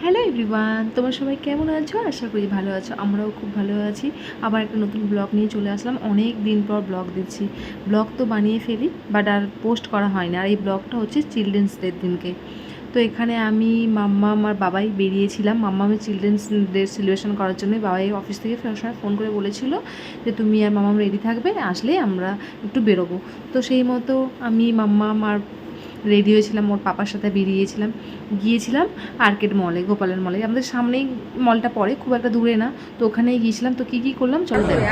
Hello everyone, তোমরা সবাই কেমন আছো? আশা করি ভালো আছো। আমরাও খুব ভালো আছি। আবার একটা নতুন ব্লগ নিয়ে চলে আসলাম। অনেক দিন পর ব্লগ দিচ্ছি। ব্লগ তো বানিয়ে ফেলি, বাট আর পোস্ট করা হয় না। আর এই ব্লগটা হচ্ছে চিলড্রেন্স ডের দিনকে। তো এখানে আমি, মাম্মাম আর বাবাই বেরিয়েছিলাম। মাম্মামের চিলড্রেন্স ডে সেলিব্রেশন করার জন্য বাবাই অফিস থেকে ফেরার সময় ফোন করে বলেছিল যে তুমি আর মাম্মাম রেডি থাকবে, আসলে আমরা একটু বেরোবো। তো সেই মতো আমি, মাম্মাম আর রেডি হয়েছিলাম, ওর পাপার সাথে বেরিয়েছিলাম, গিয়েছিলাম আর্কেড মলে, গোপালের মলে। আমাদের সামনেই মলটা পড়ে, খুব একটা দূরে না। তো ওখানেই গিয়েছিলাম। তো কী কী করলাম চলো দেখো।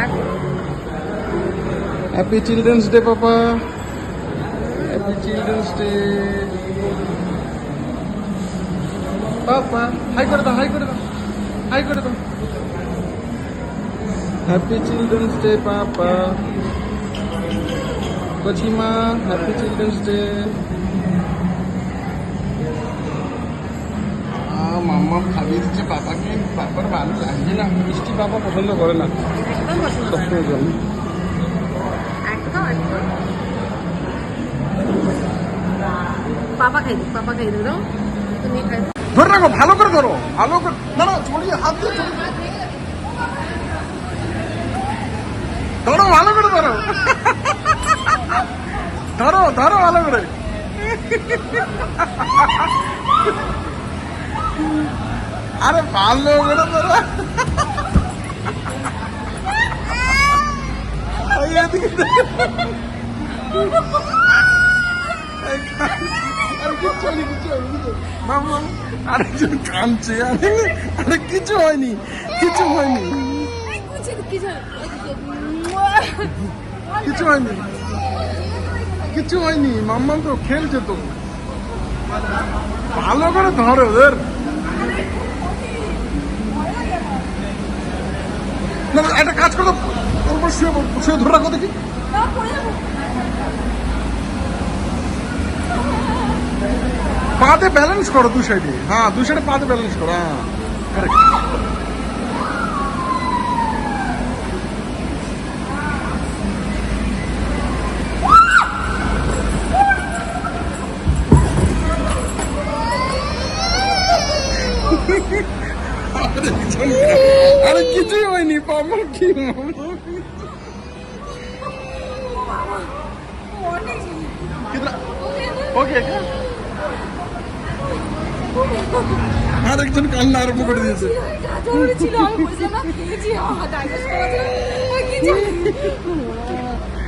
হ্যাপি চিলড্রেন্স ডে পাপা, হ্যাপি চিলড্রেন্স ডে পাপা। হাই করে দাও, হাই করে দাও, হাই করে দাও। হ্যাপি চিলড্রেন্স ডে পাপা, কচিমা, হ্যাপি চিলড্রেন্স ডে। মাম্মা খাইয়ে দিচ্ছে পাপাকে। পাপার ভালো লাগছে না, মিষ্টি পাপা পছন্দ করে না, সবসময় জন্য। পাপা খাই দিই, পাপা খাই দিল, তুমি খাই। ধরে রাখো, ভালো করে ধরো, ভালো করে। না না, ছড়িয়ে হাত দিয়ে ধরো, ভালো করে ধরো, ধরো ধরো ভালো করে। আরে ভালো করে ধরো। আরেকজন কাঁদছে। আরে কিছু হয়নি, কিছু হয়নি, কিছু হয়নি, কিছু হয়নি। মাম্মা তো খেলছে তো, ভালো করে ধরো ওদের। না একটা কাজ করো, ওর শুয়ে শুয়ে ধরে রাখো দেখি। পাতে ব্যালেন্স করো দু সাইডে। হ্যাঁ, দু সাইডে পাতে ব্যালেন্স করো। হ্যাঁ, আরে কিছুই হয়নি পাপা। কি ওকে, আরেকজন কান্না আরম্ভ করে দিয়েছে।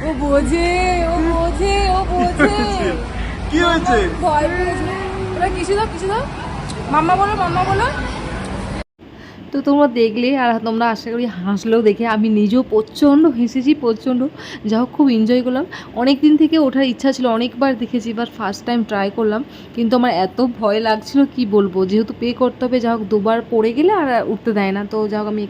ও বোঝে, ও বোঝে, ও বোঝে। কি হয়েছে? ভয় পেয়েছে। ওরা কিছু দাও, কিছু দাও। মাম্মা বলো, মাম্মা বলো। তো তোমরা দেখলে, আর তোমরা আশা করি হাসলেও দেখে। আমি নিজেও প্রচণ্ড হেসেছি, প্রচণ্ড। যা হোক, খুব এনজয় করলাম। অনেক দিন থেকে ওঠার ইচ্ছা ছিল, অনেকবার দেখেছি, এবার ফার্স্ট টাইম ট্রাই করলাম। কিন্তু আমার এত ভয় লাগছিল কি বলবো, যেহেতু পে করতে হবে। যা হোক, দুবার পড়ে গেলে আর উঠতে দেয় না। তো যা হোক, আমি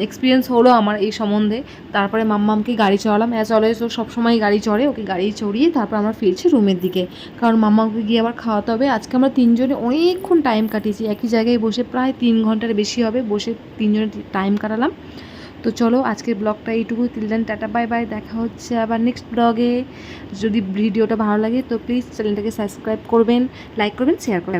এক্সপিরিয়েন্স হলো আমার এই সম্বন্ধে। তারপরে মাম্মামকে গাড়ি চড়ালাম। চলে তো সবসময় গাড়ি চড়ে, ওকে গাড়ি চড়িয়ে তারপর আমরা ফিরছি রুমের দিকে, কারণ মাম্মাকে গিয়ে আবার খাওয়াতে হবে। আজকে আমরা তিনজনে অনেকক্ষণ টাইম কাটিয়েছি, একই জায়গায় বসে প্রায় 3 ঘন্টার বেশি হবে বসে তিনজনে টাইম কাটালাম। তো চলো, আজকের ব্লগটা এইটুকু। তিলদান টাটা, বাই বাই। দেখা হচ্ছে আবার নেক্সট ব্লগে। যদি ভিডিওটা ভালো লাগে তো প্লিজ চ্যানেলটাকে সাবস্ক্রাইব করবেন, লাইক করবেন, শেয়ার করবেন।